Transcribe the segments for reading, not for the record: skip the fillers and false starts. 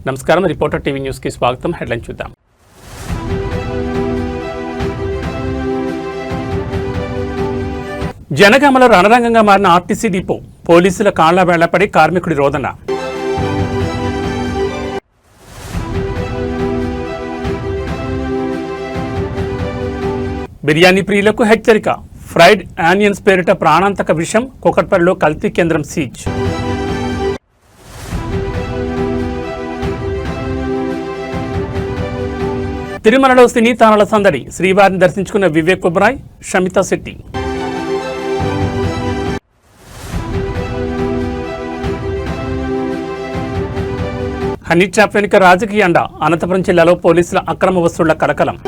నమస్కారం, reporter TV news కి స్వాగతం. హెడ్లైన్ చూద్దాం. జనగామలో రణరంగంగా మారిన ఆర్టీసీ డిపో, పోలీసుల కాళ్ల వేళ్లపడి కార్మికుడి రోదన. బిర్యానీ ప్రియులకు హెచ్చరిక, ఫ్రైడ్ ఆనియన్స్ పేరిట ప్రాణాంతక విషం, కూకట్పల్లిలో కల్తీ కేంద్రం సీజ్. తిరుమలలో సినీ తారల సందడి, శ్రీవారిని దర్శించుకున్న వివేక్ ఒబెరాయ్, షమితా శెట్టి. హనీ ట్రాప్ వెనుక రాజకీయ అండ, అనంతపురం జిల్లాలో పోలీసుల అక్రమ వసూళ్ల కలకలం.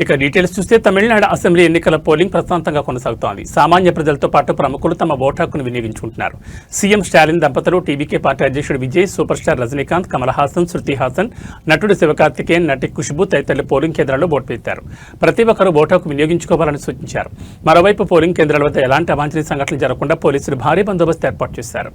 ఇక డీటెయిల్స్ చూస్తే తమిళనాడు అసెంబ్లీ ఎన్నికల పోలింగ్ ప్రశాంతంగా కొనసాగుతోంది. సామాన్య ప్రజలతో పాటు ప్రముఖులు తమ ఓటు హక్కును వినియోగించుకుంటున్నారు. సీఎం స్టాలిన్ దంపతులు, టీవీకే పార్టీ అధ్యక్షుడు విజయ్, సూపర్ స్టార్ రజనీకాంత్, కమల్ హాసన్, శృతి హాసన్, నటుడు శివకార్తికేయన్, నటి ఖుష్బూ తదితరులు పోలింగ్ కేంద్రాల్లో ఓటు వేశారు. ప్రతి ఒక్కరూ ఓటు హక్కు వినియోగించుకోవాలని సూచించారు. మరోవైపు పోలింగ్ కేంద్రాల వద్ద ఎలాంటి అవాంఛనీయ సంఘటనలు జరగకుండా పోలీసులు భారీ బందోబస్తు ఏర్పాటు చేశారు.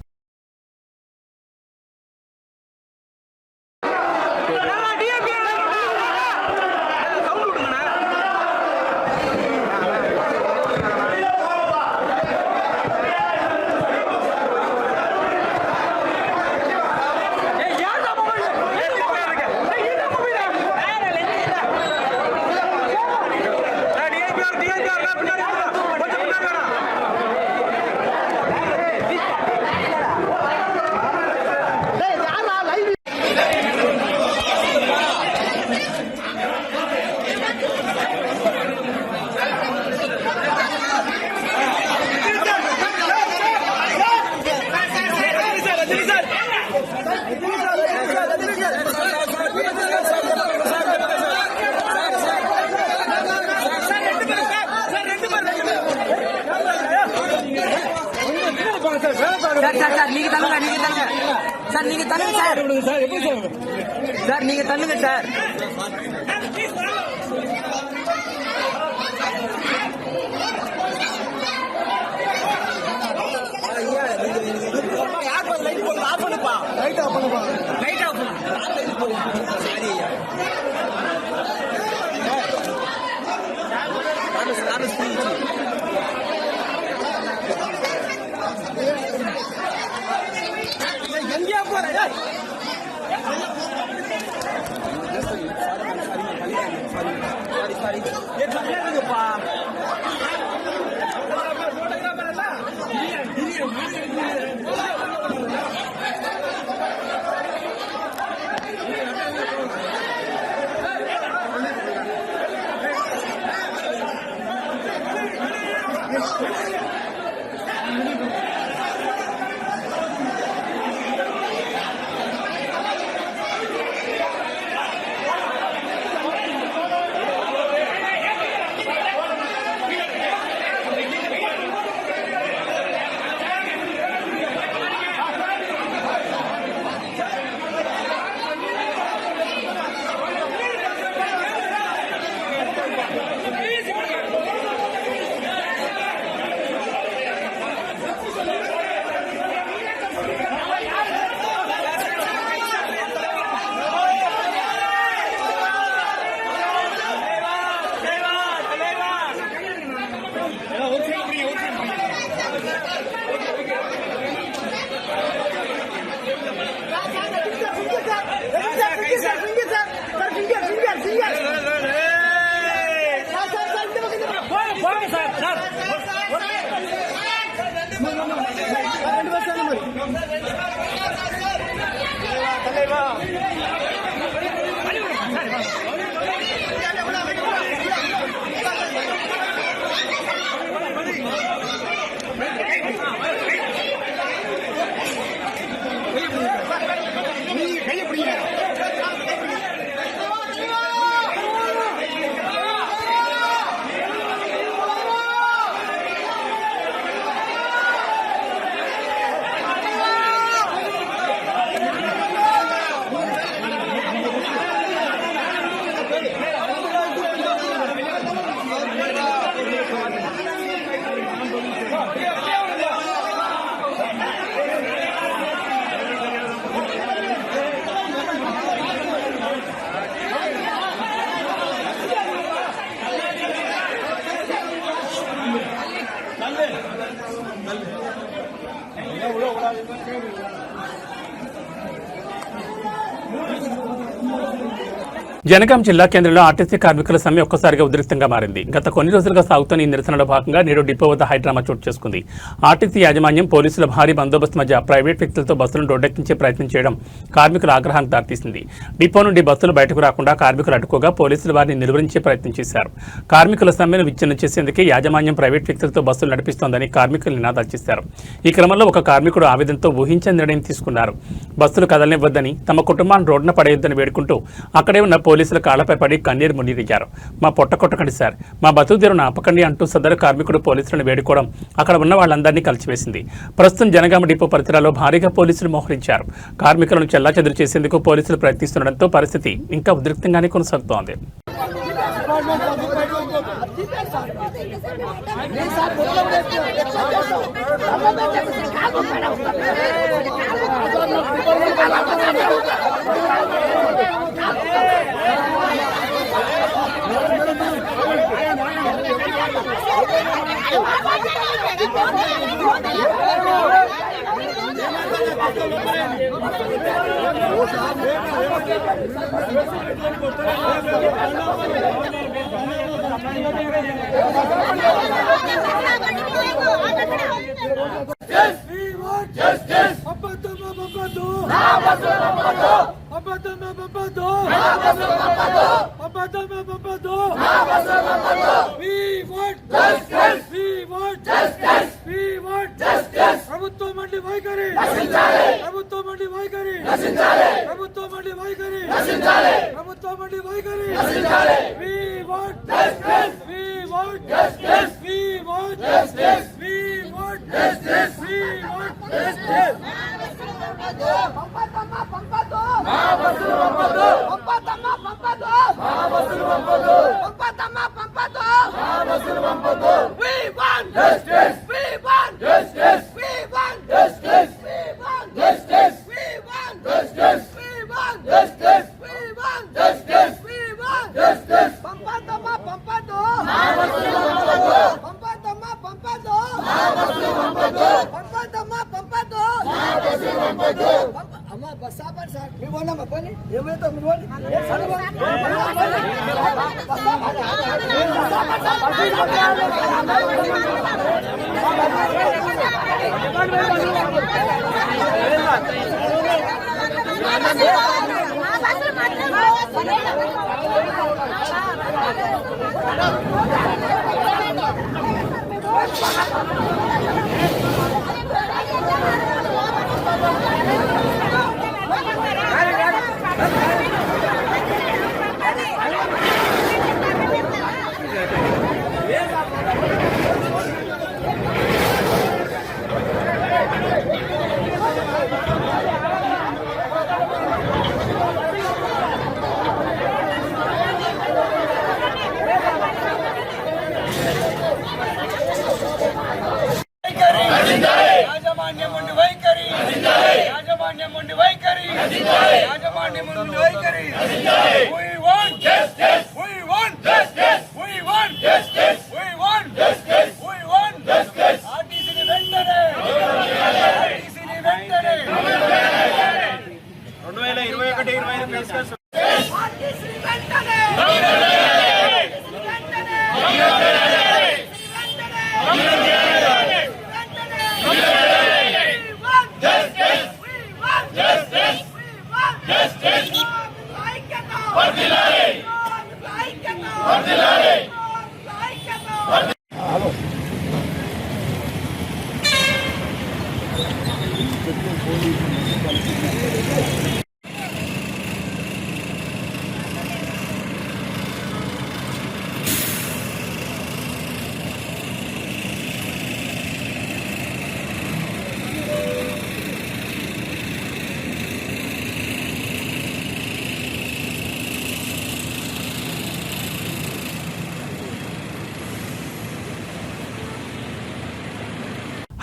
జనగాం జిల్లా కేంద్రంలో ఆర్టీసీ కార్మికుల సమ్మె ఒక్కసారిగా ఉధృతంగా మారింది. గత కొన్ని రోజులుగా సాగుతున్న ఈ నిరసనలో భాగంగా నేడు డిపో వద్ద హైడ్రామా చోటు చేసుకుంది. ఆర్టీసీ యాజమాన్యం పోలీసుల భారీ బందోబస్తు మధ్య ప్రైవేట్ వ్యక్తులతో బస్సులను రోడ్డెక్కించే ప్రయత్నం చేయడం కార్మికుల ఆగ్రహానికి దారితీసింది. డిపో నుండి బస్సులు బయటకు రాకుండా కార్మికులు అడ్డుకోగా పోలీసులు వారిని నిలువరించే ప్రయత్నం చేశారు. కార్మికుల సమ్మెను విచ్ఛిన్నం చేసేందుకే యాజమాన్యం ప్రైవేట్ వ్యక్తులతో బస్సులు నడిపిస్తోందని కార్మికులు నినాదాలు చేశారు. ఈ క్రమంలో ఒక కార్మికుడు ఆవేదనతో ఊహించని నిర్ణయం తీసుకున్నారు. బస్సులు కదలనివ్వద్దని, తమ కుటుంబాన్ని రోడ్డున పడేయొద్దని వేడుకుంటూ అక్కడే ఉన్న పోలీసుల కాళ్లపై పడి కన్నీరు మున్నీరయ్యారు. మా పొట్ట కొట్టకండి సార్, మా బతుకుదెరువును ఆపకండి అంటూ సదరు కార్మికుడు పోలీసులను వేడుకోవడం అక్కడ ఉన్న వాళ్ళందరినీ కలిసివేసింది. ప్రస్తుతం జనగామ డిపో పరిసరాల్లో భారీగా పోలీసులు మోహరించారు. కార్మికులను చెల్లాచెదురు చేసేందుకు పోలీసులు ప్రయత్నిస్తుండటంతో పరిస్థితి ఇంకా ఉద్రిక్తంగానే కొనసాగుతోంది.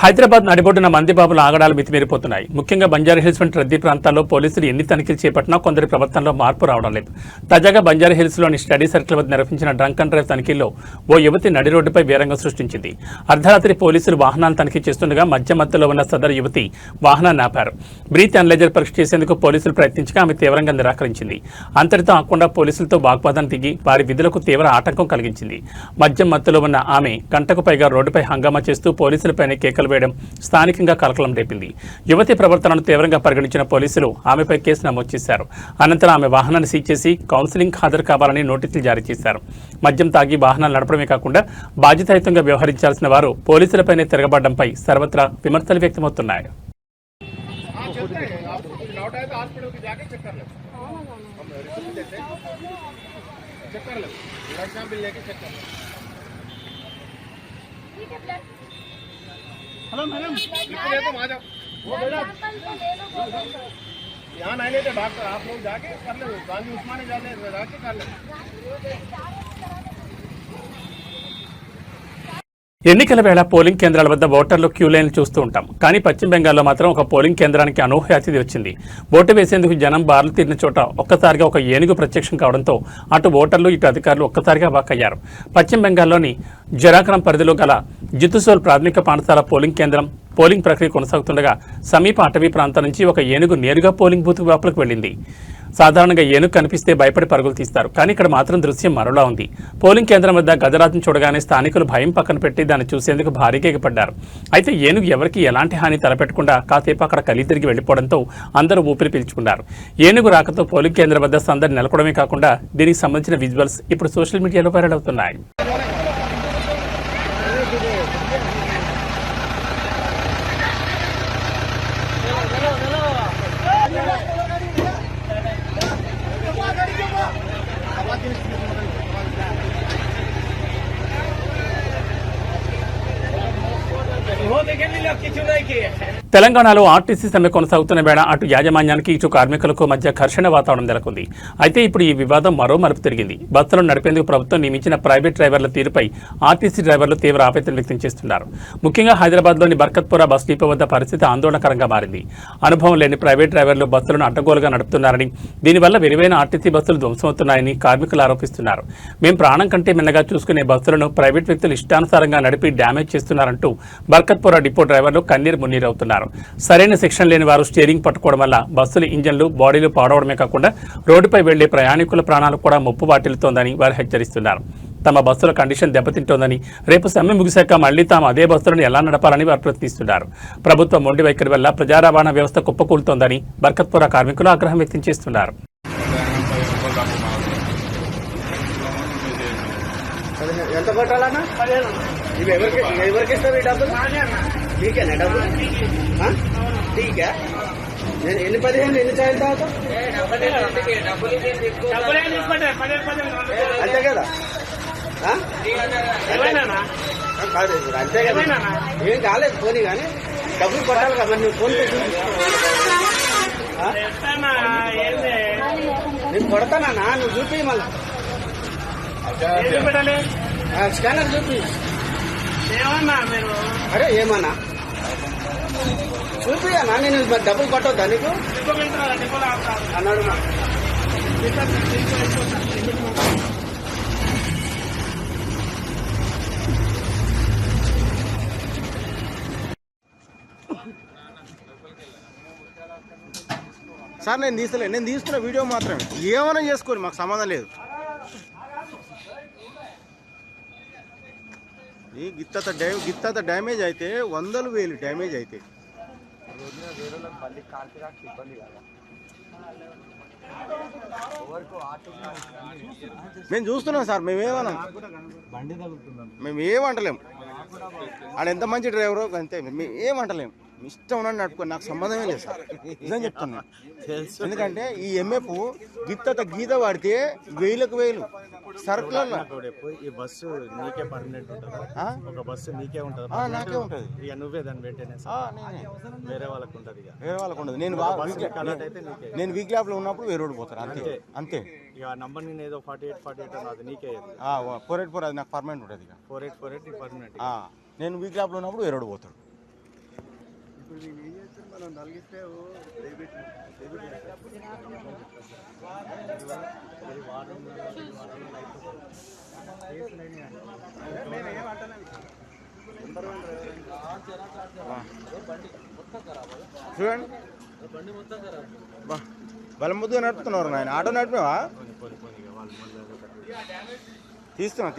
హైదరాబాద్ నడిబొడ్డున మందిబాబుల ఆగడాలు మితిమీరిపోతున్నాయి. ముఖ్యంగా బంజారాహిల్స్ వంటి రద్దీ ప్రాంతాల్లో పోలీసులు ఎన్ని తనిఖీలు చేపట్టినా కొందరి ప్రవర్తనలో మార్పు రావడం లేదు. తాజాగా బంజారాహిల్స్లోని స్టడీ సర్కిల్ వద్ద నిర్వహించిన డ్రంక్ అండ్ డ్రైవ్ తనిఖీల్లో ఓ యువతి నడి రోడ్డుపై వీరంగం సృష్టించింది. అర్ధరాత్రి పోలీసులు వాహనాలను తనిఖీ చేస్తుండగా మధ్యలో ఉన్న సదరు యువతి వాహనాన్ని ఆపారు. బ్రీత్ అనలైజర్ పరీక్ష చేసేందుకు పోలీసులు ప్రయత్నించగా ఆమె తీవ్రంగా నిరాకరించింది. అంతటితో ఆకుండా పోలీసులతో వాగ్వాదం దిగి వారి విధులకు తీవ్ర ఆటంకం కలిగించింది. మధ్యలో ఉన్న ఆమె గంటకు పైగా రోడ్డుపై హంగామా చేస్తూ పోలీసులపైనే కేకలు వేయడం స్థానికంగా కలకలం రేపింది. యువతి ప్రవర్తనను తీవ్రంగా పరిగణించిన పోలీసులు ఆమెపై కేసు నమోదు చేశారు. అనంతరం ఆమె వాహనాన్ని సీజ్ చేసి కౌన్సిలింగ్ హాజరు కావాలని నోటీసులు జారీ చేశారు. మద్యం తాగి వాహనాలు నడపడమే కాకుండా బాధ్యతాయుతంగా వ్యవహరించాల్సిన వారు పోలీసులపైనే తిరగబడడంపై సర్వత్రా విమర్శలు వ్యక్తమవుతున్నాయి. हेलो मैडम यहाँ नहीं लेते डॉक्टर आप लोग जाके कर ले गांधी उस्मानी जाके कर ले। ఎన్నికల వేళ పోలింగ్ కేంద్రాల వద్ద ఓటర్లు క్యూ లైన్లు చూస్తూ ఉంటాం. కానీ పశ్చిమ బెంగాల్లో మాత్రం ఒక పోలింగ్ కేంద్రానికి అనూహ్య అతిథి వచ్చింది. ఓటు వేసేందుకు జనం బారులు తీరిన చోట ఒక్కసారిగా ఒక ఏనుగు ప్రత్యక్షం కావడంతో అటు ఓటర్లు ఇటు అధికారులు ఒక్కసారిగా వాకయ్యారు. పశ్చిమ బెంగాల్లోని జరాగ్రామ్ పరిధిలో గల జితుసోల్ ప్రాథమిక పాఠశాల పోలింగ్ కేంద్రం పోలింగ్ ప్రక్రియ కొనసాగుతుండగా సమీప అటవీ ప్రాంతం నుంచి ఒక ఏనుగు నేరుగా పోలింగ్ బూత్ లోపలికి వెళ్ళింది. సాధారణంగా ఏనుగు కనిపిస్తే భయపడి పరుగులు తీస్తారు. కానీ ఇక్కడ మాత్రం దృశ్యం మరోలా ఉంది. పోలింగ్ కేంద్రం వద్ద గజరాజును చూడగానే స్థానికులు భయం పక్కన పెట్టి దాన్ని చూసేందుకు భారీగా ఎగపడ్డారు. అయితే ఏనుగు ఎవరికి ఎలాంటి హాని తలపెట్టకుండా కాసేపు అక్కడ కలి తిరిగి వెళ్లిపోవడంతో అందరూ ఊపిరి పీల్చుకున్నారు. ఏనుగు రాకతో పోలింగ్ కేంద్రం వద్ద సందడి నెలకొడమే కాకుండా దీనికి సంబంధించిన విజువల్స్ ఇప్పుడు సోషల్ మీడియాలో వైరల్ అవుతున్నాయి. తెలంగాణలో ఆర్టీసీ సమ్మె కొనసాగుతున్న వేళ అటు యాజమాన్యానికి ఇటు కార్మికులకు మధ్య ఘర్షణ వాతావరణం నెలకొంది. అయితే ఇప్పుడు ఈ వివాదం మరో మలుపు తిరిగింది. బస్సులను నడిపేందుకు ప్రభుత్వం నియమించిన ప్రైవేట్ డ్రైవర్ల తీరుపై ఆర్టీసీ డ్రైవర్లు తీవ్ర ఆవేదన వ్యక్తం చేస్తున్నారు. ముఖ్యంగా హైదరాబాద్లోని బర్కత్పుర బస్ డిపో వద్ద పరిస్థితి ఆందోళనకరంగా మారింది. అనుభవం లేని ప్రైవేట్ డ్రైవర్లు బస్సులను అడ్డగోలుగా నడుపుతున్నారని, దీనివల్ల విలువైన ఆర్టీసీ బస్సులు ధ్వంసమవుతున్నాయని కార్మికులు ఆరోపిస్తున్నారు. మేం ప్రాణం కంటే మిన్నగా చూసుకునే బస్సులను ప్రైవేట్ వ్యక్తులు ఇష్టానుసారంగా నడిపి డ్యామేజ్ చేస్తున్నారంటూ బర్కత్పుర డిపో డ్రైవర్లు కన్నీరు మున్నీరవుతున్నారు. సరైన శిక్షణ లేని వారు స్టీరింగ్ పట్టుకోవడం వల్ల బస్సుల ఇంజన్లు బాడీలు పాడవడమే కాకుండా రోడ్డుపై వెళ్లే ప్రయాణికుల ప్రాణాలు కూడా ముప్పు వాటిల్తోందని వారు హెచ్చరిస్తున్నారు. తమ బస్సుల కండిషన్ దెబ్బతింటోందని, రేపు సమ్మె ముగిశాక మళ్లీ తాము అదే బస్సులను ఎలా నడపాలని వారు ప్రశ్నిస్తున్నారు. ప్రభుత్వ మొండి వైఖరి వల్ల ప్రజా రవాణా వ్యవస్థ కుప్పకూలుతోందని బర్కత్పుర కార్మికులు ఆగ్రహం వ్యక్తం చేస్తున్నారు. ఎంత కొట్టాలన్నా ఎవరికి ఇస్తారు ఈ డబ్బులు? నీకేనా డబ్బులు? ఠీకా నేను ఎన్ని 15 ఎన్ని చాయలు తాగుతా అంతే కదా? అంతే కదా, ఏం కాలేదు పోనీ. కానీ డబ్బులు కొట్టాలి కదా, నువ్వు ఫోన్ పే నేను కొడతానా? నువ్వు చూపి మళ్ళీ స్కానర్ చూపి. అరే ఏమన్నా చూపి అన్నా, నేను డబ్బులు కొట్టవద్దా నీకు అన్నాడు. సార్ నేను తీస్తలేదు, నేను తీస్తున్న వీడియో మాత్రమే, ఏమైనా చేసుకోండి, మాకు సంబంధం లేదు. ఈ గిత్త డ్యామేజ్ అయితే 100,000 డ్యామేజ్ అయితే మేము చూస్తున్నాం సార్. మేమేమంటలేము. ఆడ ఎంత మంచి డ్రైవరో అంతే, మేమేమంటలేము. ఇష్టం ఉన్నట్టు నడుపుకొని నాకు సంబంధమే లేదు సార్, నిజం చెప్తున్నా. ఎందుకంటే ఈ ఎంఎఫ్ గీత వాడితే 1000 సరుకులలో ఈ బస్సు నీకే పర్మనెంట్ ఉంటుందా? ఒక బస్సు నీకే ఉంటుంది? నాకే ఉంటుంది. ఇక నువ్వే దాన్ని మెయింటెనెన్స్, వేరే వాళ్ళకు ఉంటుంది. వేరే వాళ్ళకు ఉండదు. నేను వీక్ ల్యాబ్ లో ఉన్నప్పుడు వేరే రోడ్డు పోతారు అంతే అంతే. ఇక నంబర్ నేను ఏదో 48 అది నీకే 484 అది నాకు పర్మనెంట్ ఉంటుంది. ఇక 4848 పర్మనెంట్. నేను వీక్ ల్యాబ్ లో ఉన్నప్పుడు వేరే రోడ్డు పోతాడు. మనం నలిగిస్తే డెబిట్ చూడండి బలం ముద్దుగా నడుపుతున్నారు నాయన. ఆటో నడిపావా? తీస్తున్నా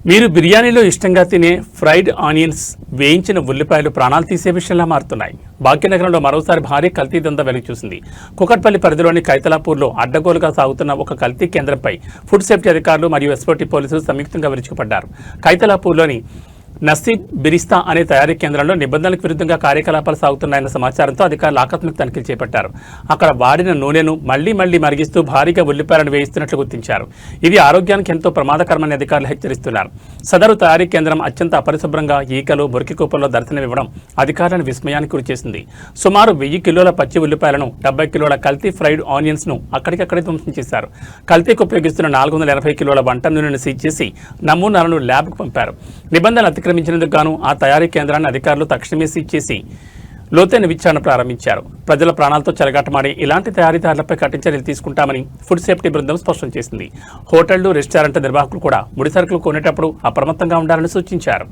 మీరు బిర్యానీలో ఇష్టంగా తినే ఫ్రైడ్ ఆనియన్స్, వేయించిన ఉల్లిపాయలు ప్రాణాలు తీసే విషయంలా మారుతున్నాయి. భాగ్యనగరంలో మరోసారి భారీ కల్తీ దందా వెలుగు చూసింది. కుకట్పల్లి పరిధిలోని కైతలాపూర్లో అడ్డగోలుగా సాగుతున్న ఒక కల్తీ కేంద్రంపై ఫుడ్ సేఫ్టీ అధికారులు మరియు ఎస్ఓటీ పోలీసులు సంయుక్తంగా విరుచుకుపడ్డారు. కైతలాపూర్లోని నసీబ్ బిరిస్తా అనే తయారీ కేంద్రంలో నిబంధనలకు విరుద్ధంగా కార్యకలాపాలు సాగుతున్నాయన్న సమాచారంతో అధికారులు ఆకస్మిక తనిఖీలు చేపట్టారు. అక్కడ వాడిన నూనెను మళ్లీ మరిగిస్తూ భారీగా ఉల్లిపాయలను వేయిస్తున్నట్లు గుర్తించారు. ఇది ఆరోగ్యానికి ఎంతో ప్రమాదకరమని అధికారులు హెచ్చరిస్తున్నారు. సదరు తయారీ కేంద్రం అత్యంత అపరిశుభ్రంగా ఈకలు, మురికి కూపల్లో దర్శనమివ్వడం అధికారులను విస్మయానికి గురిచేసింది. సుమారు 1000 కిలోల పచ్చి ఉల్లిపాయలను, 70 కిలోల కల్తీ ఫ్రైడ్ ఆనియన్స్ ను అక్కడికక్కడే ధ్వంసం చేశారు. కల్తీకి ఉపయోగిస్తున్న 480 కిలోల వంట నూనెను సీజ్ చేసి నమూనాలను ల్యాబ్కు పంపారు. నిబంధనలు అతిక్రమించినందుకు గాను ఆ తయారీ కేంద్రాన్ని అధికారులు తక్షణమే సీజ్ చేసి లోతైన విచారణ ప్రారంభించారు. ప్రజల ప్రాణాలతో చెలగాటమాడి ఇలాంటి తయారీదారులపై కఠిన చర్యలు తీసుకుంటామని ఫుడ్ సేఫ్టీ బృందం స్పష్టం చేసింది. హోటళ్లు, రెస్టారెంట్ నిర్వాహకులు కూడా ముడి సరుకులు కొనేటప్పుడు అప్రమత్తంగా ఉండాలని సూచించారు.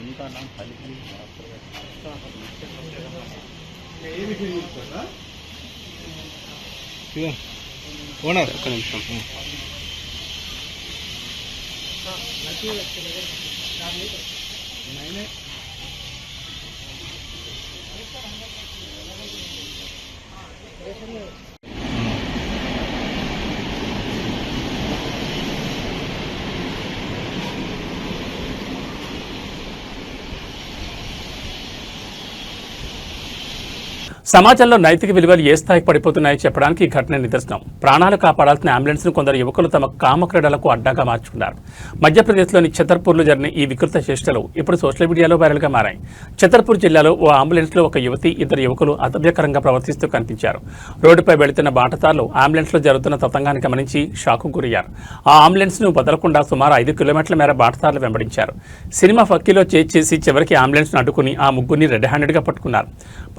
इनका नाम खाली ओनर సమాజంలో నైతిక విలువలు ఏ స్థాయికి పడిపోతున్నాయో చెప్పడానికి ఈ ఘటన నిదర్శనం. ప్రాణాలు కాపాడాల్సిన అంబులెన్స్ను కొందరు యువకులు తమ కామక్రీడలకు అడ్డంగా మార్చుకున్నారు. మధ్యప్రదేశ్లోని ఛతర్పూర్లో జరిగిన ఈ వికృత చేష్టలు ఇప్పుడు సోషల్ మీడియాలో వైరల్గా మారాయి. ఛతర్పూర్ జిల్లాలో ఓ అంబులెన్స్లో ఒక యువతి, ఇద్దరు యువకులు అసభ్యకరంగా ప్రవర్తిస్తూ కనిపించారు. రోడ్డుపై వెళుతున్న బాటసార్లు అంబులెన్స్లో జరుగుతున్న తతంగాన్ని గమనించి షాకు గురయ్యారు. ఆ అంబులెన్స్ను వదలకుండా సుమారు 5 కిలోమీటర్ల మేర బాటసార్లు వెంబడించారు. సినిమా ఫక్కీలో చేసి చివరికి అంబులెన్స్ను అడ్డుకుని ఆ ముగ్గురిని రెడ్ హ్యాండెడ్గా పట్టుకున్నారు.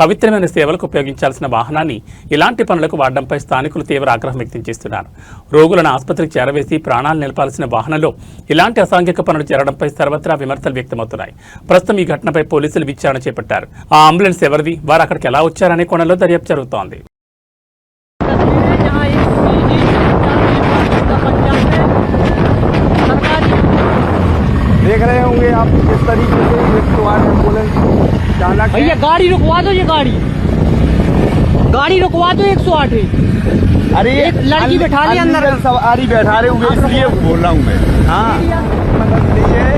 పవిత్రమైన సేవలకు ఉపయోగించాల్సిన వాహనాన్ని ఇలాంటి పనులకు వాడడంపై స్థానికులు తీవ్ర ఆగ్రహం వ్యక్తం చేస్తున్నారు. రోగులను ఆసుపత్రికి చేరవేసి ప్రాణాలు నిలపాల్సిన వాహనంలో ఇలాంటి అసాంఘిక పనులు చేరడంపై సర్వత్రా విమర్శలు వ్యక్తమవుతున్నాయి. ప్రస్తుతం ఈ ఘటనపై పోలీసులు విచారణ చేపట్టారు. ఆ అంబులెన్స్ ఎవరిది, వారు అక్కడికి ఎలా వచ్చారనే కోణంలో దర్యాప్తు జరుగుతోంది. देख रहे होंगे आप किस तरीके से एम्बुलेंस चालक भैया गाड़ी रुकवा दो, ये गाड़ी रुकवा दो 108 है। अरे एक लड़की बैठा ली अंदर, सवारी बैठा रहे होंगे इसलिए बोल रहा हूँ मैं। हाँ मतलब नहीं है,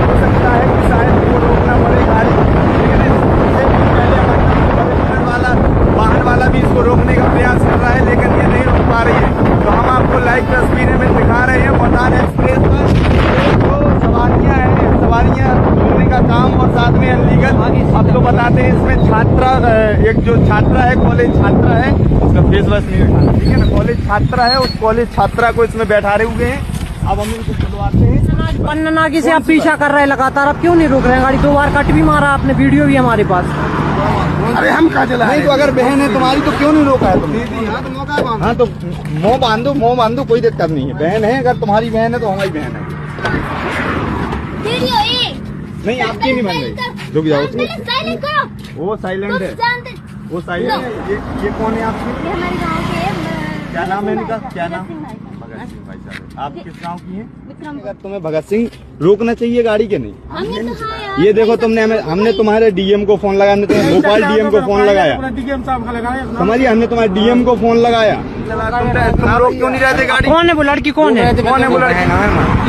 हो सकता है कि शायद वो रोकना पड़े गाड़ी, लेकिन पहले वाहन वाला भी इसको रोकने का प्रयास कर रहा है, लेकिन ये नहीं रोक पा रही है। तो हम आपको लाइव तस्वीरें में दिखा रहे हैं मोटान एक्सप्रेस पर जो सवारियां ढूंढने का काम और साथ में अनलीगल आपको बताते हैं। इसमें छात्रा, एक जो छात्रा है, कॉलेज छात्रा है, उसका फेस वॉश नहीं उठाना, ठीक है ना। कॉलेज छात्रा है, उस कॉलेज छात्रा को इसमें बैठा रहे हुए हैं। अब हम इनको खुलवाते हैं। पन्नागी से आप पीछा कर रहे हैं लगातार, अब क्यों नहीं रोक रहे हैं गाड़ी? 2 बार कट भी मारा आपने, वीडियो भी हमारे पास। अरे हम कहाँ चला नहीं, तो अगर बहन है तुम्हारी तो क्यों नहीं रोका है तुमने? हाँ तो मुँह बांध दो, कोई दिक्कत नहीं है। बहन है, अगर तुम्हारी बहन है तो हमारी बहन है। नहीं आपकी नहीं बन रही, रुक जाओ। वो साइलेंट है, वो साइलेंट है। ये कौन है आपकी? हमारे गांव के हैं। क्या नाम है इनका? क्या नाम? भगत सिंह भाई साहब। आप किस गांव की हैं? तुम्हें भगत सिंह रोकना चाहिए गाड़ी के नहीं? हमने तो हाँ ये देखो तुमने हमने तुम्हारे डीएम को फोन लगाया, हमने भोपाल डीएम को फोन लगाया, समझिए, हमने तुम्हारे डीएम को फोन लगाया। तुम लोग क्यों नहीं रहते गाड़ी? कौन है वो लड़की? कौन है वो लड़की?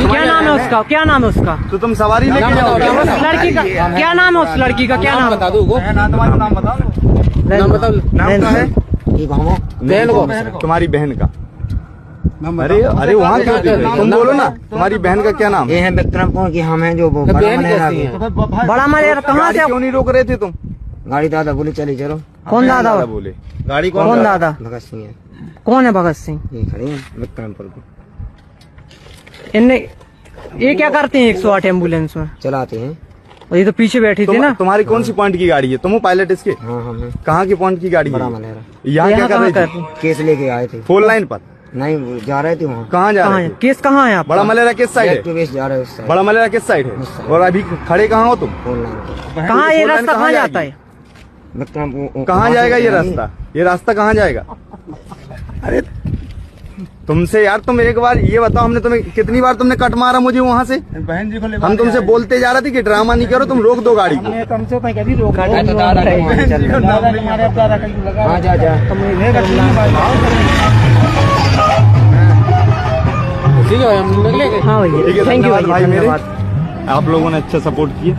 क्या नाम है उसका? क्या नाम है उसका? तो तुम सवारी लेके जाओ। लड़की का क्या नाम है? उस लड़की का क्या नाम? बता दो, नाम बताओ, नाम क्या है? तुम्हारी बहन का। अरे अरे वहाँ क्यों? तुम बोलो ना, तुम्हारी बहन का क्या नाम? ये है विक्रम कौन की? हम हैं जो बड़ा मलेर कहाँ से? क्यों नहीं रोक रहे थे तुम? गाड़ी दादा बोले चले चलो। कौन दादा बोले? गाड़ी कौन दादा? भगत सिंह है, कौन है भगत सिंह? ये खड़े हैं विक्रमपुर को। इनने ये क्या करते हैं 108 एम्बुलेंस में? चलाते हैं। और ये तो पीछे बैठी थी ना। तुम्हारी कौन सी पॉइंट की गाड़ी है? तुम हो पायलट इसके? हाँ हम हैं। कहाँ की पॉइंट की गाड़ी बड़ा है? मलेरा। यहाँ क्या कर रहे थे? केस लेके आए थे। 4 लाइन पर नहीं वो जा रहे थे वहाँ। कहाँ जा कहाँ रहे है थे? केस? कहाँ है आप? बड़ा मलेरा किस साइड है? एक्टिवेस्ट जा रहे हैं उस साइड। बड़ा मलेरा किस साइड है? और अभी खड़े कहाँ हो तुम? फोन लाइन पे। कहाँ ये 4 लाइन रास्ता कहाँ जाता है? विक्रम कहाँ जाएगा ये रास्ता? ये रास्ता कहाँ जाएगा? अरे तुमसे यार, तुम एक बार ये बताओ, हमने तुम्हें कितनी बार तुमने कट मारा मुझे वहाँ से? बहन जी को ले हम तुमसे बोलते जा रहे थे कि ड्रामा नहीं करो, तुम रोक दो गाड़ी को। हाँ जा जा। ठीक है, हम निकले। हाँ ठीक भैया, है, थैंक यू धन्यवाद भाई मेरे, धन्यवाद। आप लोगों ने अच्छा सपोर्ट किया।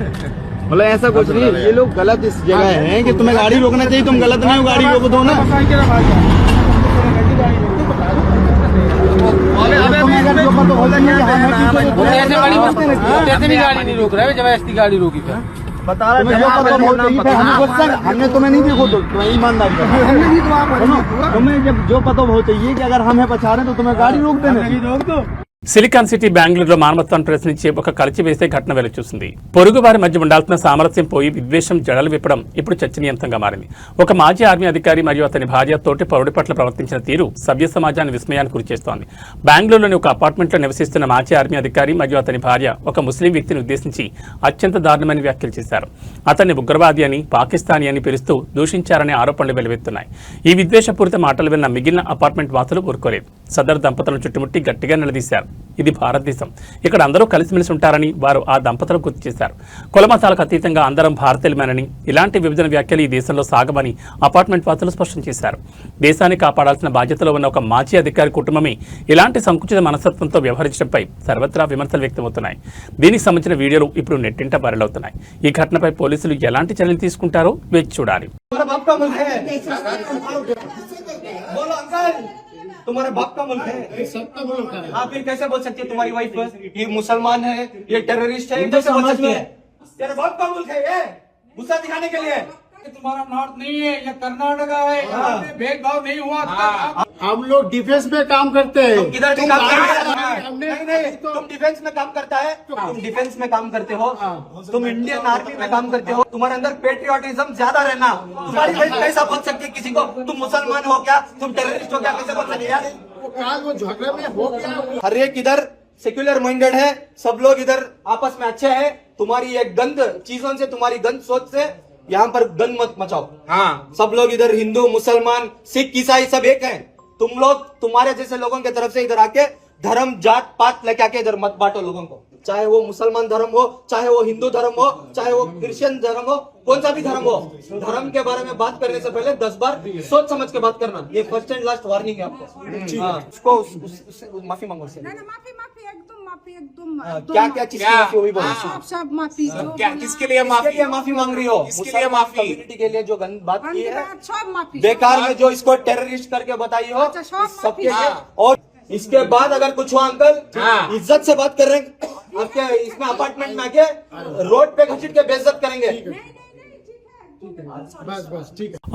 मतलब ऐसा कुछ नहीं, ये लोग गलत इस जगह हैं कि तुम्हें गाड़ी रोकना चाहिए, तुम गलत नहीं हो, गाड़ी रोक दो ना। ऐसे भी गाड़ी नहीं रोक रहा है, जबरदस्ती गाड़ी रोकी फिर बता रहा हमने तुम्हें नहीं देखो, तो तुम्हें ईमानदारी तुम्हें जब जो पता हो चाहिए कि अगर हमें बचा रहे हैं तो तुम्हें गाड़ी रोक देना, रोक दो। సిలికాన్ సిటీ బెంగళూరులో మానవత్వాన్ని ప్రశ్నించే ఒక కలిచివేసే ఘటన వెలుచూసింది. పొరుగువారి మధ్య ఉండాల్సిన సామరస్యం పోయి విద్వేషం జడలు విప్పడం ఇప్పుడు చర్చనీయాంశంగా మారింది. ఒక మాజీ ఆర్మీ అధికారి మరియు అతని భార్య తోటి పౌరుడి పట్ల ప్రవర్తించిన తీరు సభ్య సమాజాన్ని విస్మయానికి గురిచేస్తోంది. బెంగళూరులోని ఒక అపార్ట్మెంట్లో నివసిస్తున్న మాజీ ఆర్మీ అధికారి మరియు అతని భార్య ఒక ముస్లిం వ్యక్తిని ఉద్దేశించి అత్యంత దారుణమైన వ్యాఖ్యలు చేశారు. అతన్ని ఉగ్రవాది అని, పాకిస్తానీ అని పిలుస్తూ దూషించారనే ఆరోపణలు వెలువెత్తున్నాయి. ఈ విద్వేషపూరిత మాటలు విన్న మిగిలిన అపార్ట్మెంట్ వాసులు ఊరుకోలేదు. సదరు దంపతులను చుట్టుముట్టి గట్టిగా నిలదీశారు. ఇది భారతదేశం, ఇక్కడ అందరూ కలిసిమెలిసి ఉంటారని వారు ఆ దంపతులకు గుర్తు చేశారు. కులమతాలకు అతీతంగా అందరం భారతీయులమేనని, ఇలాంటి విభజన వ్యాఖ్యలు ఈ దేశంలో సాగమని అపార్ట్మెంట్ వాసులు స్పష్టం చేశారు. దేశాన్ని కాపాడాల్సిన బాధ్యతలో ఉన్న ఒక మాజీ అధికారి కుటుంబమే ఇలాంటి సంకుచిత మనస్తత్వంతో వ్యవహరించడంపై సర్వత్రా విమర్శలు వ్యక్తమవుతున్నాయి. దీనికి సంబంధించిన వీడియోలు ఇప్పుడు నెట్టింట వైరల్ అవుతున్నాయి. ఈ ఘటనపై పోలీసులు ఎలాంటి చర్యలు తీసుకుంటారో వేచి చూడాలి. तुम्हारे बाप का मुल्क है, सबका मुल्क है। आप फिर कैसे बोल सकते हैं तुम्हारी वाइफ पर ये मुसलमान है, ये टेररिस्ट है? कैसे बोल सकते हैं? तेरे बाप का मुल्क है ये, गुस्सा दिखाने के लिए। तुम्हारा नॉर्थ नहीं है, ये कर्नाटका है, भेदभाव नहीं हुआ। हम लोग डिफेंस में काम करते हैं। तुम किधर भी काम करते हो? नहीं, तुम डिफेंस में काम करता है, तुम डिफेंस में काम करते हो, तुम इंडियन आर्मी में काम करते हो, तुम्हारे अंदर पेट्रियोटिज्म ज्यादा रहना। तुम्हारी वाइफ कैसा बोल सकती है किसी को तुम मुसलमान हो क्या, तुम टेररिस्ट हो क्या, कैसे बोल सकते यार? वो झगड़े में हो गया। हर एक इधर सेक्युलर माइंडेड है, सब लोग इधर आपस में अच्छे हैं। तुम्हारी एक गंद चीजों से, तुम्हारी गंद सोच से यहाँ पर गंद मत मचाओ। हाँ, सब लोग इधर हिंदू, मुसलमान, सिख, ईसाई सब एक हैं। तुम लोग तुम्हारे जैसे लोगों की तरफ से इधर आके धर्म जात पात लेके आके इधर मत बांटो लोगों को। चाहे वो मुसलमान धर्म हो, चाहे वो हिंदू धर्म हो, चाहे वो क्रिश्चियन धर्म हो, कौन सा भी धर्म हो, धर्म के बारे में बात करने से पहले 10 बार सोच समझ के बात करना। ये फर्स्ट एंड लास्ट वार्निंग है आपको। हाँ, उसको माफी मांगो उससे। क्या क्या चीज की माफी हुई बोलो? सब माफी क्या किसके लिए माफी मांग रही हो? किसके लिए माफी? कम्युनिटी के लिए जो गंद बात की है, सब माफी। बेकार में जो इसको टेररिस्ट करके बताई हो, अच्छा, सब सबके माफी। लिए। और इसके बाद अगर कुछ हुआ अंकल, इज्जत से बात कर रहे हैं, आपके इसमें अपार्टमेंट में आके रोड पे घसीट के बेइज्जत करेंगे।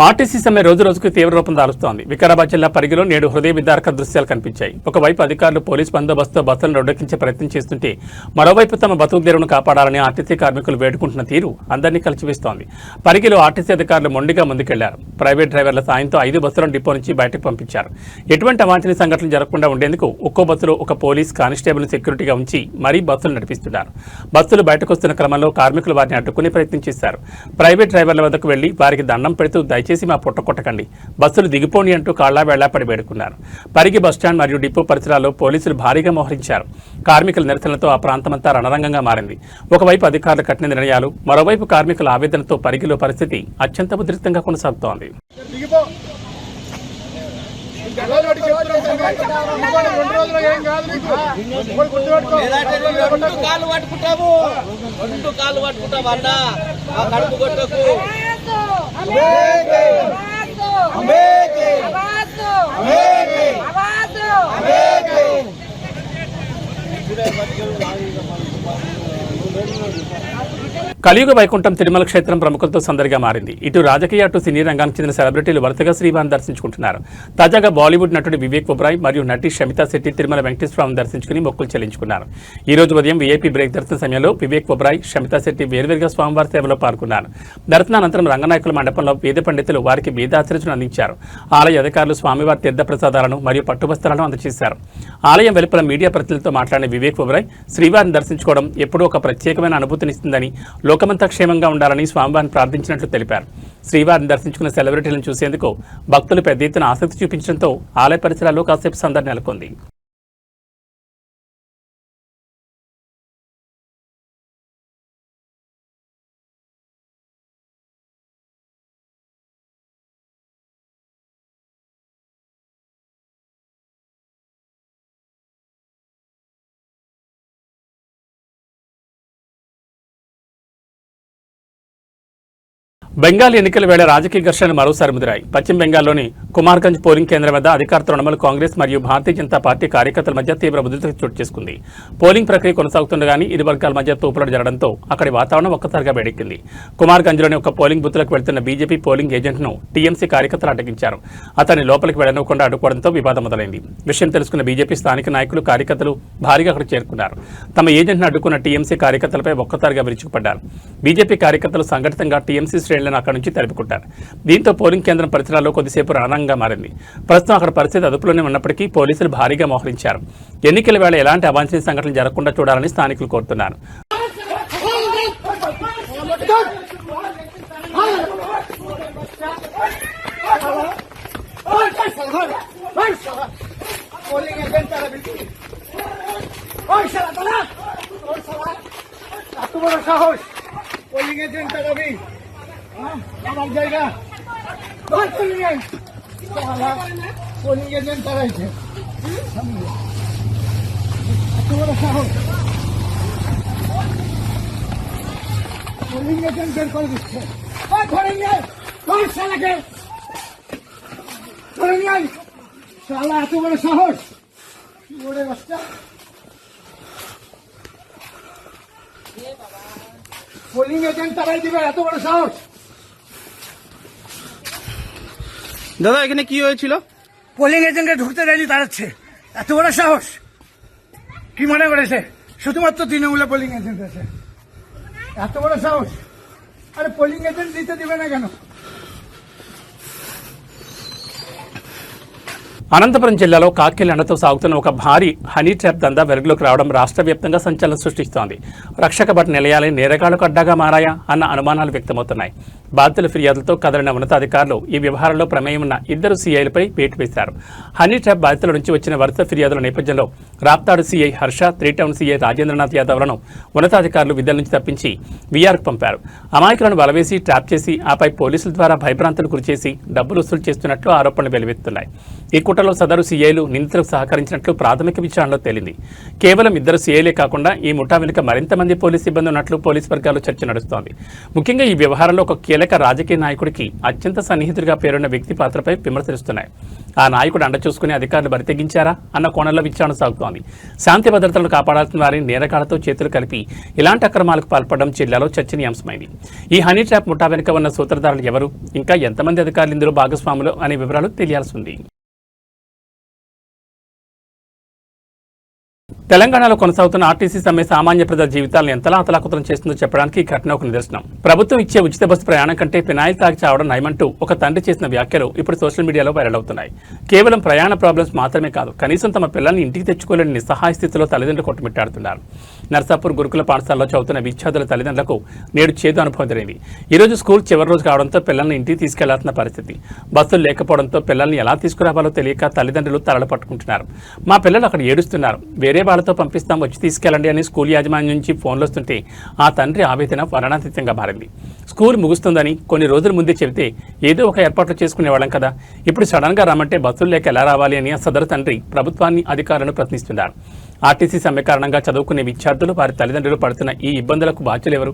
ఆర్టీసీ సమ్మె రోజు రోజుకు తీవ్ర రూపం దాలుస్తోంది. వికారాబాద్ జిల్లా పరిగిలో నేడు హృదయ విదారక దృశ్యాలు కనిపించాయి. ఒకవైపు అధికారులు పోలీసు బందోబస్తుతో బస్సులను రోడ్డెక్కించే ప్రయత్నం చేస్తుంటే, మరోవైపు తమ బతుకు తెరువును కాపాడాలని ఆర్టీసీ కార్మికులు వేడుకుంటున్న తీరు అందరినీ కలిచివేస్తోంది. పరిగిలో ఆర్టీసీ అధికారులు మొండిగా ముందుకెళ్లారు. ప్రైవేట్ డ్రైవర్ల సాయంతో 5 బస్సులను డిపో నుంచి బయటకు పంపించారు. ఎటువంటి అవాంఛనీయ సంఘటనలు జరగకుండా ఉండేందుకు ఒక్కో బస్సులో ఒక పోలీస్ కానిస్టేబుల్ సెక్యూరిటీగా ఉంచి మరీ బస్సులు నడిపిస్తున్నారు. బస్సులు బయటకు వస్తున్న క్రమంలో కార్మికులు వారిని అడ్డుకునే ప్రయత్నం చేశారు. ప్రైవేట్ డ్రైవర్ల వద్ద వద్దకు వెళ్లి వారికి దండం పెడుతూ దయచేసి మా పుట్ట కొట్టకండి, బస్సులు దిగిపోండి అంటూ కాళ్లా వేళ్లాపడి వేడుకున్నారు. పరిగి బస్టాండ్ మరియు డిపో పరిసరాల్లో పోలీసులు భారీగా మోహరించారు. కార్మికుల నిరసనలతో ఆ ప్రాంతమంతా రణరంగంగా మారింది. ఒకవైపు అధికారులు కఠిన నిర్ణయాలు, మరోవైపు కార్మికుల ఆవేదనతో పరిగిలో పరిస్థితి అత్యంత ఉధృతంగా కొనసాగుతోంది. కలియుగ వైకుంఠం తిరుమల క్షేత్రం ప్రముఖులతో సందడిగా మారింది. ఇటు రాజకీయ అటు సినీ రంగానికి చెందిన సెలబ్రిటీలు వరుసగా శ్రీవారిని దర్శించుకుంటున్నారు. తాజాగా బాలీవుడ్ నటుడు వివేక్ ఒబెరాయ్ మరియు నటి షమితా శెట్టి తిరుమల వెంకటేశ్వరరావును దర్శించుకుని మొక్కులు చెల్లించుకున్నారు. ఈ రోజు ఉదయం వీఐపీ బ్రేక్ దర్శన సమయంలో వివేక్ ఒబెరాయ్, షమితా శెట్టి వేర్వేరుగా స్వామివారి సేవలో పాల్గొన్నారు. దర్శనానంతరం రంగనాయకుల మండపంలో వేద పండితులు వారికి వేదాశీర్వచనం అందించారు. ఆలయ అధికారులు స్వామివారి తీర్థ ప్రసాదాలను మరియు పట్టువస్త్రాలను అందజేశారు. ఆలయం వెలుపల మీడియా ప్రతినిధులతో మాట్లాడిన వివేక్ ఒబెరాయ్ శ్రీవారిని దర్శించుకోవడం ఎప్పుడూ ఒక ప్రత్యేకమైన అనుభూతినిస్తుందని, లోకమంతా క్షేమంగా ఉండాలని స్వామివారిని ప్రార్థించినట్లు తెలిపారు. శ్రీవారిని దర్శించుకున్న సెలబ్రిటీలను చూసేందుకు భక్తులు పెద్ద ఎత్తున ఆసక్తి చూపించడంతో ఆలయ పరిసరాల్లో కాసేపు సందడి నెలకొంది. బెంగాల్ ఎన్నికల వేళ రాజకీయ ఘర్షణలు మరోసారి ముదిరాయి. పశ్చిమ బెంగాల్లోని కుమార్గంజ్ పోలింగ్ కేంద్రం వద్ద అధికార తృణమూల్ కాంగ్రెస్ మరియు భారతీయ జనతా పార్టీ కార్యకర్తల మధ్య తీవ్ర ఉద్రిక్తత చోటు చేసుకుంది. పోలింగ్ ప్రక్రియ కొనసాగుతుండగానే ఇరు వర్గాల మధ్య తోపులాట జరగడంతో అక్కడి వాతావరణం ఒక్కసారిగా వేడెక్కింది. కుమార్గంజ్లోని ఒక పోలింగ్ బూత్లకు వెళ్తున్న బీజేపీ పోలింగ్ ఏజెంట్ను టీఎంసీ కార్యకర్తలు అడ్డగించారు. అతన్ని లోపలికి వెళ్లనివ్వకుండా అడ్డుకోవడంతో వివాదం మొదలైంది. విషయం తెలుసుకున్న బీజేపీ స్థానిక నాయకులు, కార్యకర్తలు భారీగా అక్కడికి చేరుకున్నారు. తమ ఏజెంట్ను అడ్డుకున్న టీఎంసీ కార్యకర్తలపై ఒక్కసారిగా విరుచుకుపడ్డారు. బీజేపీ కార్యకర్తలు సంఘటితంగా టీఎంసీ శ్రేణులను అక్కడి నుంచి తరిమికొట్టారు. దీంతో పోలింగ్ కేంద్రం పరిసరాల్లో కొద్దిసేపు రణంగా మారింది. ప్రస్తుతం అక్కడ పరిస్థితి అదుపులోనే ఉన్నప్పటికీ పోలీసులు భారీగా మోహరించారు. ఎన్నికల వేళ ఎలాంటి అవాంఛనీయ సంఘటనలు జరగకుండా చూడాలని స్థానికులు కోరుతున్నారు. পোলিং এজেন্ট তারাই দিবে, এত বড় সাহস। দাদা এখানে কি হয়েছিল? পোলিং এজেন্টকে ঢুকতে দেয়নি, তাড়াচ্ছে। এত বড় সাহস কি মনে করেছে শুধুমাত্র তৃণমূলে পোলিং এজেন্ট আছে? এত বড় সাহস! আরে পোলিং এজেন্ট দিতে দিবে না কেন? అనంతపురం జిల్లాలో కాకిల్ ఎండతో సాగుతున్న ఒక భారీ హనీ ట్రాప్ దందా వెలుగులోకి రావడం రాష్ట్ర వ్యాప్తంగా సంచలనం సృష్టిస్తోంది. రక్షక భట్ నిలయాలే నేరగాళ్లకు అడ్డాగా మారాయా అన్న అనుమానాలు వ్యక్తమవుతున్నాయి. బాధితుల ఫిర్యాదులతో కదలిన ఉన్నతాధికారులు ఈ వ్యవహారంలో ప్రమేయం ఉన్న ఇద్దరు సీఐలపై వేటు వేశారు. హనీ ట్రాప్ బాధితుల నుంచి వచ్చిన వరుస ఫిర్యాదుల నేపథ్యంలో Raptadu CI Harsha, 3 town CI Rajendranath యాదవ్లను ఉన్నతాధికారులు విధుల నుంచి తప్పించి వీఆర్కు పంపారు. అమాయకులను బలవేసి ట్రాప్ చేసి ఆపై పోలీసుల ద్వారా భయభ్రాంతులు గురిచేసి డబ్బులు వసూలు చేస్తున్నట్లు ఆరోపణలు వెలువెత్తున్నాయి. ఈ కుట్రలో సదరు సీఐలు నిందితులకు సహకరించినట్లు ప్రాథమిక విచారణలో తేలింది. కేవలం ఇద్దరు సీఐలే కాకుండా ఈ ముఠా వెనుక మరింత మంది పోలీసు సిబ్బంది ఉన్నట్లు పోలీసు వర్గాల్లో చర్చ నడుస్తోంది. ముఖ్యంగా ఈ వ్యవహారంలో ఒక కీలక రాజకీయ నాయకుడికి అత్యంత సన్నిహితుడిగా పేరున్న వ్యక్తి పాత్రపై విమర్శలుస్తున్నాయి. ఆ నాయకుడు అండ చూసుకుని అధికారులు బరితెగించారా అన్న కోణంలో విచారణ సాగుతోంది. శాంతి భద్రతలను కాపాడాల్సిన వారిని నేరగాళ్లతో చేతులు కలిపి ఇలాంటి అక్రమాలకు పాల్పడడం జిల్లాలో చర్చనీయాంశమైంది. ఈ హనీ ట్రాప్ ముఠా వెనుక ఉన్న సూత్రధారులు ఎవరు, ఇంకా ఎంతమంది అధికారులు ఇందులో భాగస్వాములు అనే వివరాలు తెలియాల్సి ఉంది. తెలంగాణలో కొనసాగుతున్న ఆర్టీసీ సమ్మె సామాన్య ప్రజల జీవితాలను ఎంతలా అతలాకుతలం చేస్తుందో చెప్పడానికి ఈ ఘటన ఒక నిదర్శనం. ప్రభుత్వం ఇచ్చే ఉచిత బస్సు ప్రయాణం కంటే ఫినాయిల్ తాగి చావడం నయమంటూ ఒక తండ్రి చేసిన వ్యాఖ్యలు ఇప్పుడు సోషల్ మీడియాలో వైరల్ అవుతున్నాయి. కేవలం ప్రయాణ ప్రాబ్లమ్స్ మాత్రమే కాదు, కనీసం తమ పిల్లల్ని ఇంటికి తెచ్చుకోలేని నిస్సహాయ స్థితిలో తల్లిదండ్రులు కొట్టుమిట్టాడుతున్నారు. నర్సాపూర్ గురుకుల పాఠశాలలో చదువుతున్న విద్యార్థుల తల్లిదండ్రులకు నేడు చేదు అనుభవం ఎదురైంది. ఈ రోజు స్కూల్ చివరి రోజు కావడంతో పిల్లల్ని ఇంటికి తీసుకెళ్లాల్సిన పరిస్థితి. బస్సులు లేకపోవడంతో పిల్లల్ని ఎలా తీసుకురావాలో తెలియక తల్లిదండ్రులు తలలు పట్టుకుంటున్నారు. మా పిల్లలు అక్కడ ఏడుస్తున్నారు, వేరే వాళ్ళతో పంపిస్తాం, వచ్చి తీసుకెళ్లండి అని స్కూల్ యాజమాన్యం నుంచి ఫోన్లు వస్తుంటే ఆ తండ్రి ఆవేదన వర్ణనాతీతంగా మారింది. స్కూల్ ముగుస్తుందని కొన్ని రోజుల ముందే చెబితే ఏదో ఒక ఏర్పాట్లు చేసుకునేవాళ్ళం కదా, ఇప్పుడు సడన్ గా రమ్మంటే బస్సులు లేక ఎలా రావాలి అని సదరు తండ్రి ప్రభుత్వాన్ని అధికారులను ప్రశ్నిస్తున్నారు. ఆర్టీసీ సమ్మె కారణంగా చదువుకునే విద్యార్థులు వారి తల్లిదండ్రులు పడుతున్న ఈ ఇబ్బందులకు బాధ్యులెవరు?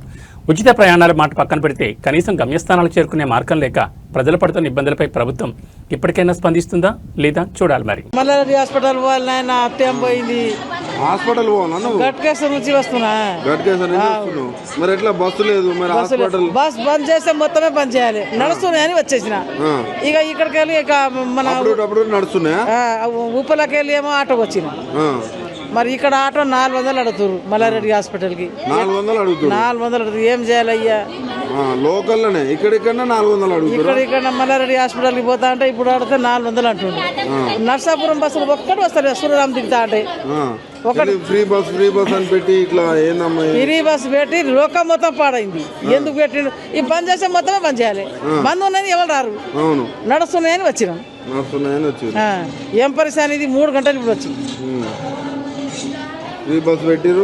ఉచిత ప్రయాణాల మాట పక్కన పెడితే కనీసం గమ్యస్థానాలు చేరుకునే మార్గం లేక ప్రజలు పడుతున్న ఇబ్బందులపై ప్రభుత్వం ఇప్పటికైనా స్పందిస్తుందా లేదా చూడాలి. మరి మల్లారెడ్డి హాస్పిటల్ పోవాలి, అత్యం పోయింది. హాస్పిటల్ పోవాలన్నా గట్కేశ్వరం నుంచి వస్తున్నా. మరి ఎట్లా బస్సు లేదు, మరి హాస్పిటల్ బస్ బంద్ చేస్తే మొత్తమే బంద్ చేయాలి. నడుస్తున్నాయని వచ్చేసిన. ఇక ఇక్కడికి వెళ్ళి ఇక మన నడుస్తున్నాయా, ఉప్పలకి వెళ్ళి ఏమో ఆటోకి వచ్చిన. మరి ఇక్కడ ఆటో 400 అడుగుతారు. మల్లారెడ్డి హాస్పిటల్ కి 400 అడుగుతారు. ఏం చేయాలి అయ్యా? లోకల్లోనే ఇక్కడ 400 అడుగుతారు. ఇక్కడ మల్లారెడ్డి హాస్పిటల్ కి పోతా అంటే ఇప్పుడు అడిగితే 400 అంటుండే. నర్సాపురం బస్సులు ఒక్కటి వస్తారు, సూర్యరామ్ దిగుతా అంటే ఒకటి ఫ్రీ బస్ అని పెట్టి ఇట్లా ఏందమ్మా ఫ్రీ బస్ పెట్టి లోకం మొత్తం పాడైంది. ఎందుకు పెట్టిండు? ఈ బంద్ చేస్తే మొత్తమే బంద్ చేయాలి. బంద్ ఉన్నాయని ఎవరు రారు, నడుస్తున్నాయని వచ్చినాం. ఏం పరిస్థితి ఇది? 3 గంటలు ఇప్పుడు వచ్చి ఫ్రీ బస్ పెట్టిరు.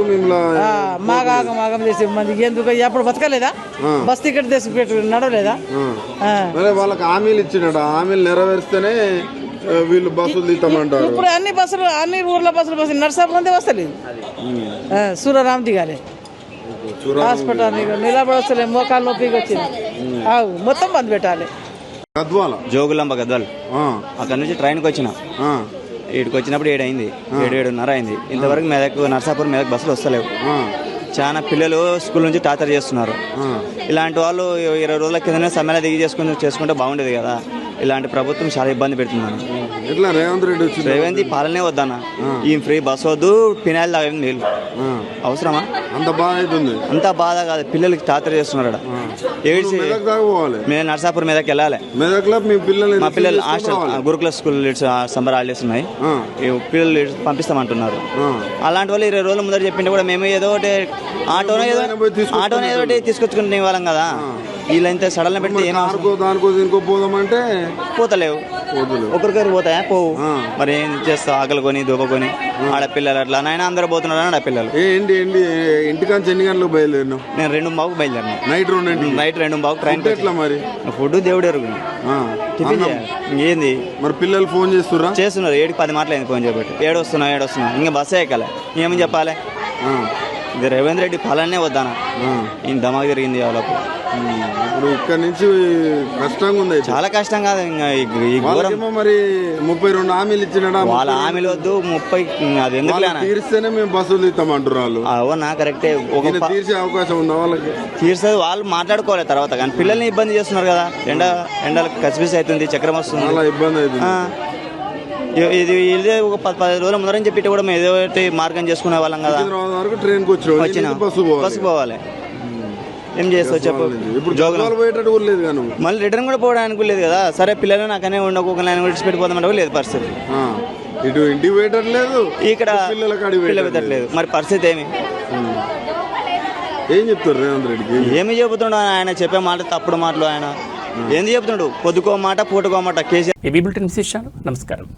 మాగం చేసి మంది ఎందుకు ఎప్పుడు బతకలేదా? బస్ టికెట్ తెచ్చి పెట్టి నడవలేదా? వాళ్ళకి హామీలు ఇచ్చినట, హామీలు నెరవేర్స్తేనే వీళ్ళు బస్సులు తీస్తామంటారు. ఇప్పుడు అన్ని ఊర్ల బస్సులు నర్సాపురం వస్తలేదు. సూర్యరామ్ దిగాలి హాస్పిటల్ నిలబడి వస్తలే, మోకాలు నొప్పికి వచ్చింది. మొత్తం బంద్ పెట్టాలి. జోగులాంబ గద్వాల్ అక్కడ నుంచి ట్రైన్కి వచ్చిన. ఇక్కడికి వచ్చినప్పుడు 7 అయింది, 7:30 అయింది. ఇంతవరకు మెదక్ నర్సాపూర్ మెదక్ బస్సులు వస్తలేవు. చాలా పిల్లలు స్కూల్ నుంచి టార్చర్ చేస్తున్నారు. ఇలాంటి వాళ్ళు 20 రోజుల కిందనే సమ్మెలో దిగి చేసుకుంటే బాగుండేది కదా. ఇలాంటి ప్రభుత్వం చాలా ఇబ్బంది పెడుతున్నాను. రేవంత్ పాలనే వద్దన్న. ఈ ఫ్రీ బస్ వద్దు, పినాయిల్ తాగేది మేలు. అవసరమా? అంత బాధ కాదు, పిల్లలకి టార్చర్ చేస్తున్నారు. మేము నర్సాపూర్ మీదకి వెళ్ళాలి. మా పిల్లలు హాస్టల్ గురుకుల స్కూల్ సమ్మర్ హాలిడేస్ ఉన్నాయి, పిల్లలు పంపిస్తామంటున్నారు. అలాంటి వాళ్ళు 20 రోజుల ముందర చెప్పింటే కూడా మేము ఏదో ఒకటి ఆటోనే ఏదో ఒకటి తీసుకొచ్చుకునే వాళ్ళం కదా. వీళ్ళంతా సడన్ పెడితే పోదామంటే పోతలేవు. ఒకరికొకరు పోతాయా? పోవు. మరి ఏం చేస్తావు? ఆకలి కొని దుబ్బకొని ఆడపిల్లలు అట్లా నాయన అందరూ పోతున్నారు. ఆడపిల్లలు ఇంటికాంచి ఎన్ని గంటలకు బయలుదేరినావు? నేను 2:00 బయలుదేరినా. Night 2:00 train. ఎట్లా మరి ఫుడ్ దేవుడు ఎరుగు. టిఫిన్ ఏంది? మరి పిల్లలు ఫోన్ చేస్తున్నారు 7-10 మాటలు ఫోన్ చేయబట్టి. ఏడొస్తున్నా ఇంకా బస్సే ఎక్కాలి. ఏమని చెప్పాలి? ఇది రేవంత్ రెడ్డి పాలనే వద్దానా? ఈయన దమాగ్ జరిగింది వాళ్ళకు. ఇప్పుడు ఇక్కడ నుంచి కష్టంగా ఉంది. చాలా కష్టం కాదు. మరి 32 హామీలు ఇచ్చిన వాళ్ళ హామీలు వద్దు. 30 అది ఎందుకు తీరిస్తేనే మేము బస్సులు తీస్తామంటారు వాళ్ళు. అవునా? కరెక్టే. తీర్చే అవకాశం ఉందా వాళ్ళకి? తీర్చేది వాళ్ళు మాట్లాడుకోవాలి తర్వాత. కానీ పిల్లల్ని ఇబ్బంది చేస్తున్నారు కదా. ఎండలకు కసిపిసి అవుతుంది, చక్రం వస్తుంది, చాలా ఇబ్బంది అవుతుంది. ఇదే ఒక 10 రోజుల ముందరని చెప్పి కూడా మేము ఏదో ఒకటి మార్గం చేసుకునే వాళ్ళం కదా. ట్రైన్కి వచ్చిన బస్సు పోవాలి. ఏం చేస్తావు చెప్పు? మళ్ళీ రిటర్న్ కూడా పోవడానికి లేదు కదా. సరే పిల్లలు నాకనే ఉండకోక విడిచిపెట్టిపోతామంటే లేదు పరిస్థితి. ఇటు ఇంటికి పెట్టట్లేదు, ఇక్కడ పిల్లలు పెట్టట్లేదు. మరి పరిస్థితి ఏం చెప్తారు రేవంత్ రెడ్డికి? ఏమి చెబుతున్నాడు ఆయన? చెప్పే మాట తప్పుడు మాటలు. ఆయన ఏంది చెప్తున్నాడు? పొద్దుకో మాట పూటకో మాట. కేసీఆర్. నమస్కారం.